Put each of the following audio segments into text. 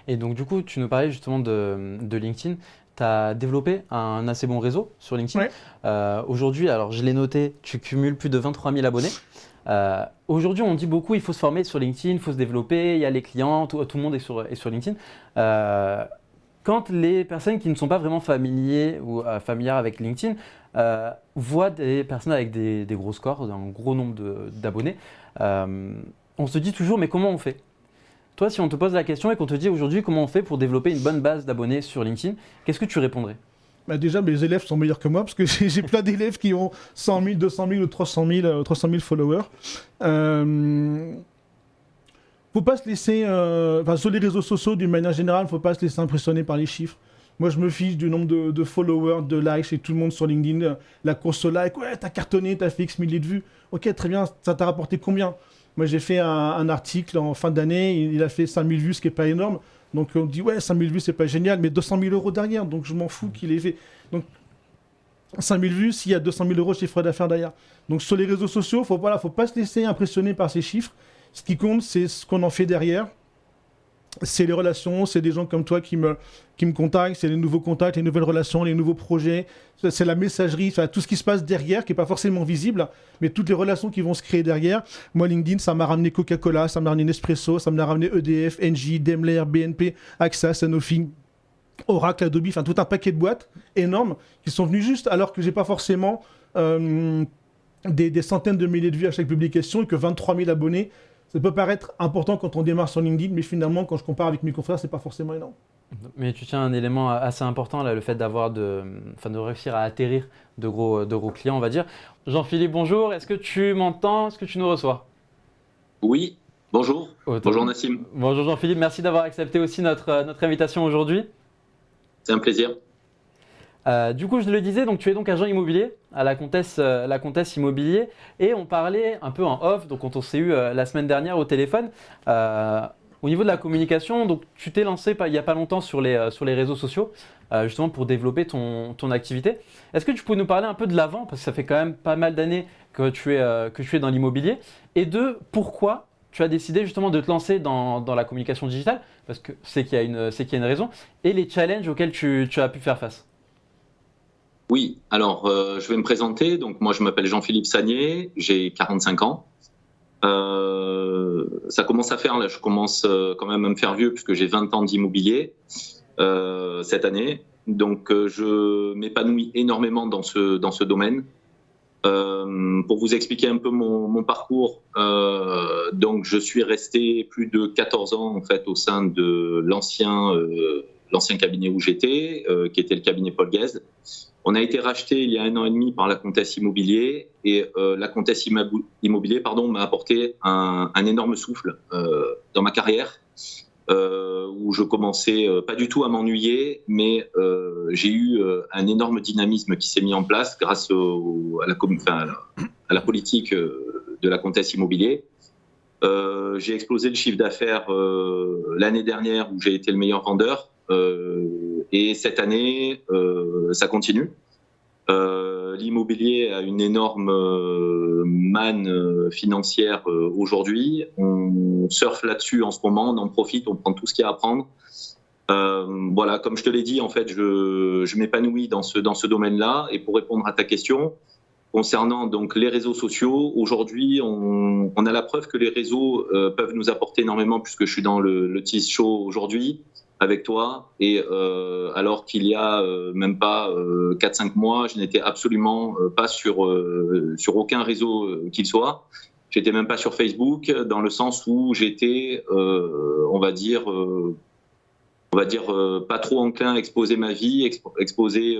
Et donc du coup, tu nous parlais justement de LinkedIn. Tu as développé un assez bon réseau sur LinkedIn. Ouais. Aujourd'hui, alors je l'ai noté, tu cumules plus de 23 000 abonnés. Aujourd'hui, on dit beaucoup, il faut se former sur LinkedIn, il faut se développer, il y a les clients, tout le monde est sur LinkedIn. Euh, Quand les personnes qui ne sont pas vraiment familiers ou familières avec LinkedIn voient des personnes avec des gros scores, un gros nombre d'abonnés, euh, on se dit toujours, mais comment on fait? Toi, si on te pose la question et qu'on te dit aujourd'hui comment on fait pour développer une bonne base d'abonnés sur LinkedIn, qu'est-ce que tu répondrais? Bah déjà, mes élèves sont meilleurs que moi parce que j'ai plein d'élèves qui ont 100 000, 200 000 ou 300 000 followers. Euh, Faut pas se laisser, enfin, sur les réseaux sociaux d'une manière générale, faut pas se laisser impressionner par les chiffres. Moi, je me fiche du nombre de followers, de likes chez tout le monde sur LinkedIn. La course au like, ouais, t'as cartonné, t'as fait X milliers de vues. Ok, très bien, ça t'a rapporté combien? Moi, j'ai fait un article en fin d'année, il a fait 5000 vues, ce qui est pas énorme. Donc, on dit, ouais, 5000 vues, c'est pas génial, mais 200 000 euros derrière. Donc, je m'en fous qu'il ait fait. Donc, 5000 vues, s'il y a 200 000 euros de chiffre d'affaires derrière. Donc, sur les réseaux sociaux, faut pas se laisser impressionner par ces chiffres. Ce qui compte, c'est ce qu'on en fait derrière. C'est les relations, c'est des gens comme toi qui me contactent, c'est les nouveaux contacts, les nouvelles relations, les nouveaux projets, c'est la messagerie, enfin, tout ce qui se passe derrière, qui n'est pas forcément visible, mais toutes les relations qui vont se créer derrière. Moi, LinkedIn, ça m'a ramené Coca-Cola, ça m'a ramené Nespresso, ça m'a ramené EDF, Engie, Daimler, BNP, AXA, Sanofi, Oracle, Adobe, enfin tout un paquet de boîtes énormes qui sont venues juste alors que j'ai pas forcément des centaines de milliers de vues à chaque publication et que 23 000 abonnés. Ça peut paraître important quand on démarre sur LinkedIn, mais finalement, quand je compare avec mes confrères, c'est pas forcément énorme. Mais tu tiens un élément assez important là, le fait de réussir à atterrir de gros clients, on va dire. Jean-Philippe, bonjour. Est-ce que tu m'entends? Est-ce que tu nous reçois? Oui, bonjour. Oh, Bonjour Nassim, bonjour Jean-Philippe, merci d'avoir accepté aussi notre invitation aujourd'hui. c'est un plaisir. Du coup, je le disais, donc tu es donc agent immobilier à la Comtesse Immobilier et on parlait un peu en off, donc quand on s'est eu la semaine dernière au téléphone, euh, au niveau de la communication, donc tu t'es lancé il n'y a pas longtemps sur les réseaux sociaux, justement pour développer ton activité. Est-ce que tu peux nous parler un peu de l'avant, parce que ça fait quand même pas mal d'années que tu es dans l'immobilier, et de pourquoi tu as décidé justement de te lancer dans la communication digitale, parce que c'est qu'il y a une raison, et les challenges auxquels tu as pu faire face. Oui, alors je vais me présenter. Donc moi je m'appelle Jean-Philippe Sagnier, j'ai 45 ans. Ça commence à faire, là je commence quand même à me faire vieux puisque j'ai 20 ans d'immobilier cette année. Donc je m'épanouis énormément dans ce domaine. Pour vous expliquer un peu mon parcours, donc je suis resté plus de 14 ans en fait au sein de l'ancien cabinet où j'étais, qui était le cabinet Paul Guez. On a été racheté il y a 1 an et demi par la Comtesse Immobilier et la Comtesse Immobilier m'a apporté un énorme souffle dans ma carrière où je commençais pas du tout à m'ennuyer, mais j'ai eu un énorme dynamisme qui s'est mis en place grâce à la politique de la Comtesse Immobilier. J'ai explosé le chiffre d'affaires l'année dernière où j'ai été le meilleur vendeur et cette année ça continue. L'immobilier a une énorme manne financière aujourd'hui. On surfe là-dessus en ce moment, on en profite, on prend tout ce qu'il y a à prendre. Voilà, comme je te l'ai dit, en fait, je m'épanouis dans ce domaine-là. Et pour répondre à ta question, concernant donc les réseaux sociaux, aujourd'hui, on a la preuve que les réseaux peuvent nous apporter énormément, puisque je suis dans le Tease Show aujourd'hui avec toi, et alors qu'il y a même pas 4-5 mois, je n'étais absolument pas sur aucun réseau qu'il soit. J'étais même pas sur Facebook, dans le sens où j'étais, pas trop enclin à exposer ma vie, exposer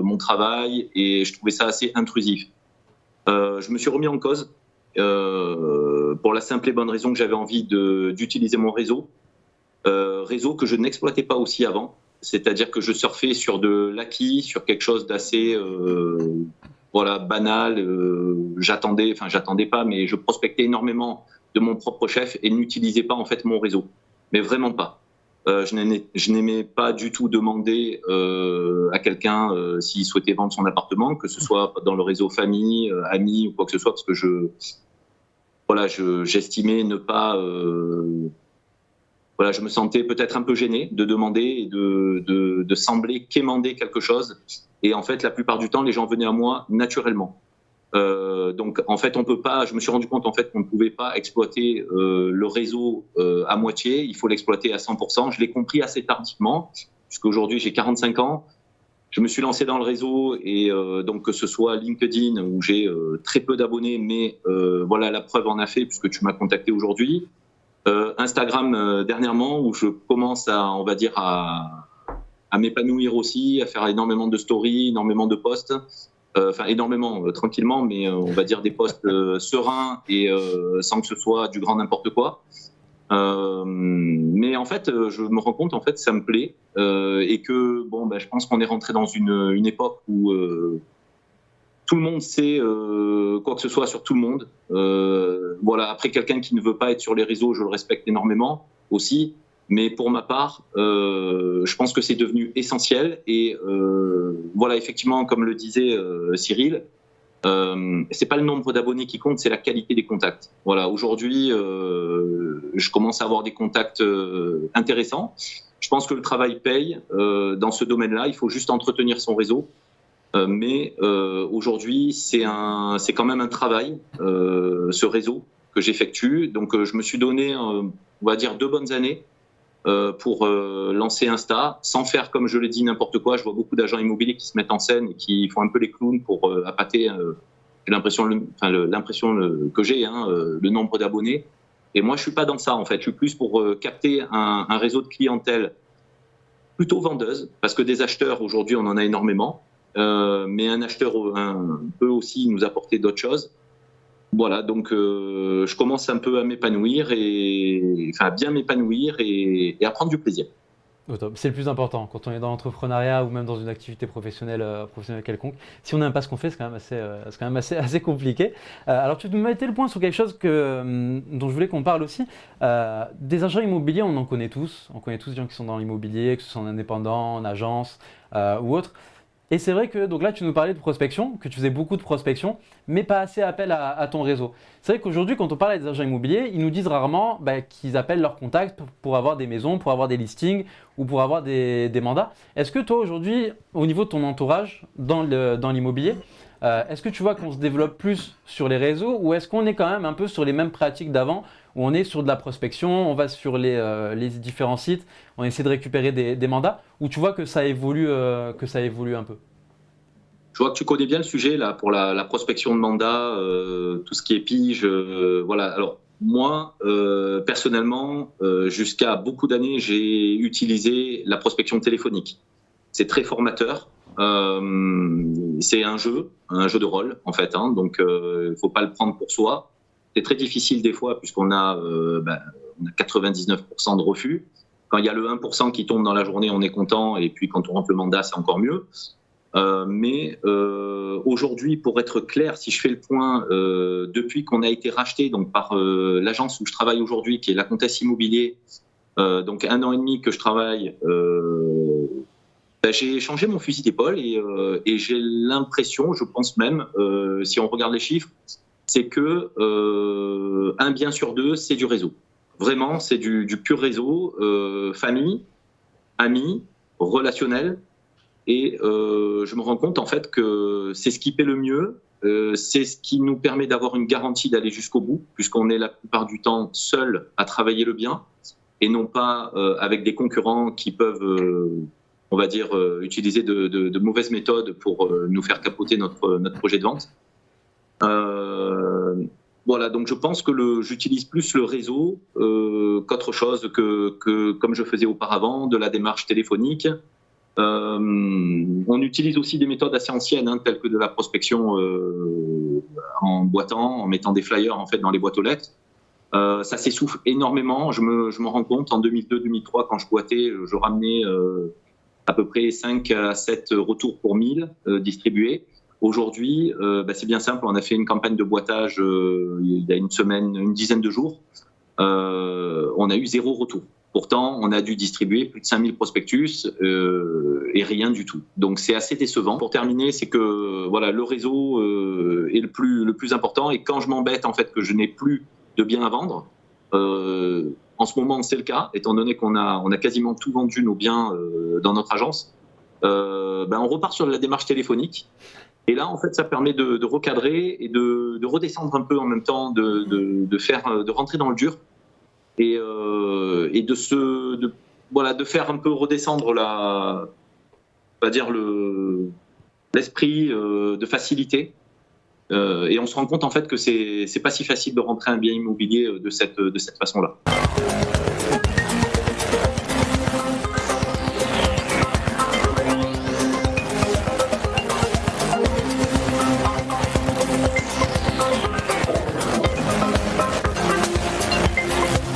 mon travail, et je trouvais ça assez intrusif. Je me suis remis en cause pour la simple et bonne raison que j'avais envie d'utiliser mon réseau que je n'exploitais pas aussi avant. C'est-à-dire que je surfais sur de l'acquis, sur quelque chose d'assez banal. J'attendais pas, mais je prospectais énormément de mon propre chef et n'utilisais pas en fait mon réseau. Mais vraiment pas. Je n'aimais pas du tout demander à quelqu'un s'il souhaitait vendre son appartement, que ce soit dans le réseau famille, amis ou quoi que ce soit, parce que j'estimais ne pas voilà, je me sentais peut-être un peu gêné de demander et de sembler quémander quelque chose. Et en fait, la plupart du temps, les gens venaient à moi naturellement. Donc, en fait, on peut pas. Je me suis rendu compte en fait qu'on ne pouvait pas exploiter le réseau à moitié. Il faut l'exploiter à 100%. Je l'ai compris assez tardivement, puisqu'aujourd'hui j'ai 45 ans. Je me suis lancé dans le réseau et donc que ce soit LinkedIn où j'ai très peu d'abonnés, mais voilà, la preuve en a fait puisque tu m'as contacté aujourd'hui. Instagram dernièrement où je commence on va dire à m'épanouir aussi, à faire énormément de stories, énormément de posts. Enfin énormément, tranquillement, mais on va dire des posts sereins et sans que ce soit du grand n'importe quoi. Mais en fait, je me rends compte en fait ça me plaît et que bon, ben, je pense qu'on est rentré dans une époque où tout le monde sait quoi que ce soit sur tout le monde. Voilà. Après, quelqu'un qui ne veut pas être sur les réseaux, je le respecte énormément aussi. Mais pour ma part, je pense que c'est devenu essentiel. Et voilà, effectivement, comme le disait Cyril, c'est pas le nombre d'abonnés qui compte, c'est la qualité des contacts. Voilà, aujourd'hui, je commence à avoir des contacts intéressants. Je pense que le travail paye dans ce domaine-là. Il faut juste entretenir son réseau. Mais aujourd'hui, c'est quand même un travail, ce réseau que j'effectue. Donc, je me suis donné, on va dire, 2 bonnes années pour lancer Insta, sans faire, comme je l'ai dit, n'importe quoi. Je vois beaucoup d'agents immobiliers qui se mettent en scène et qui font un peu les clowns pour appâter l'impression que j'ai, le nombre d'abonnés. Et moi, je suis pas dans ça, en fait. Je suis plus pour capter un réseau de clientèle plutôt vendeuse, parce que des acheteurs, aujourd'hui, on en a énormément. Mais un acheteur peut aussi nous apporter d'autres choses. Voilà, donc je commence un peu à m'épanouir, à bien m'épanouir et à prendre du plaisir. Au top. C'est le plus important quand on est dans l'entrepreneuriat ou même dans une activité professionnelle, quelconque. Si on n'aime pas ce qu'on fait, c'est quand même assez compliqué. Alors tu me mettais le point sur quelque chose dont je voulais qu'on parle aussi. Des agents immobiliers, on en connaît tous. On connaît tous des gens qui sont dans l'immobilier, que ce soit en indépendant, en agence ou autre. Et c'est vrai que donc là, tu nous parlais de prospection, que tu faisais beaucoup de prospection, mais pas assez appel à ton réseau. C'est vrai qu'aujourd'hui, quand on parle à des agents immobiliers, ils nous disent rarement qu'ils appellent leurs contacts pour avoir des maisons, pour avoir des listings ou pour avoir des mandats. Est-ce que toi, aujourd'hui, au niveau de ton entourage dans l'immobilier, est-ce que tu vois qu'on se développe plus sur les réseaux ou est-ce qu'on est quand même un peu sur les mêmes pratiques d'avant où on est sur de la prospection, on va sur les différents sites, on essaie de récupérer des mandats, ou tu vois que ça évolue un peu? Je vois que tu connais bien le sujet là pour la prospection de mandats, tout ce qui est pige. Voilà. Alors moi, personnellement, jusqu'à beaucoup d'années, j'ai utilisé la prospection téléphonique. C'est très formateur. C'est un jeu de rôle en fait. Donc, il faut pas le prendre pour soi. C'est très difficile des fois puisqu'on a 99% de refus. Quand il y a le 1% qui tombe dans la journée, on est content. Et puis quand on rentre le mandat, c'est encore mieux. Mais aujourd'hui, pour être clair, si je fais le point, depuis qu'on a été racheté donc, par l'agence où je travaille aujourd'hui, qui est la Comtesse Immobilier, donc 1 an et demi que je travaille, j'ai changé mon fusil d'épaule et j'ai l'impression, je pense même, si on regarde les chiffres, c'est que 1 bien sur 2, c'est du réseau. Vraiment, c'est du pur réseau, famille, amis, relationnel. Et je me rends compte en fait que c'est ce qui paie le mieux, c'est ce qui nous permet d'avoir une garantie d'aller jusqu'au bout, puisqu'on est la plupart du temps seul à travailler le bien, et non pas avec des concurrents qui peuvent, on va dire, utiliser de mauvaises méthodes pour nous faire capoter notre projet de vente. Voilà, donc je pense que j'utilise plus le réseau qu'autre chose que comme je faisais auparavant, de la démarche téléphonique. On utilise aussi des méthodes assez anciennes, telles que de la prospection en boitant, en mettant des flyers en fait dans les boîtes aux lettres. Ça s'essouffle énormément. Je me rends compte en 2002-2003, quand je boitais, je ramenais à peu près 5 à 7 retours pour 1000 distribués. Aujourd'hui, c'est bien simple. On a fait une campagne de boitage il y a une dizaine de jours. On a eu 0 retour. Pourtant, on a dû distribuer plus de 5000 prospectus et rien du tout. Donc, c'est assez décevant. Pour terminer, c'est que voilà, le réseau est le plus important. Et quand je m'embête en fait que je n'ai plus de biens à vendre, En ce moment, c'est le cas, étant donné qu'on a quasiment tout vendu nos biens dans notre agence. On repart sur la démarche téléphonique. Et là, en fait, ça permet de recadrer et de redescendre un peu en même temps, de rentrer dans le dur et de faire un peu redescendre l'esprit de facilité. Et on se rend compte en fait que c'est pas si facile de rentrer un bien immobilier de cette façon-là.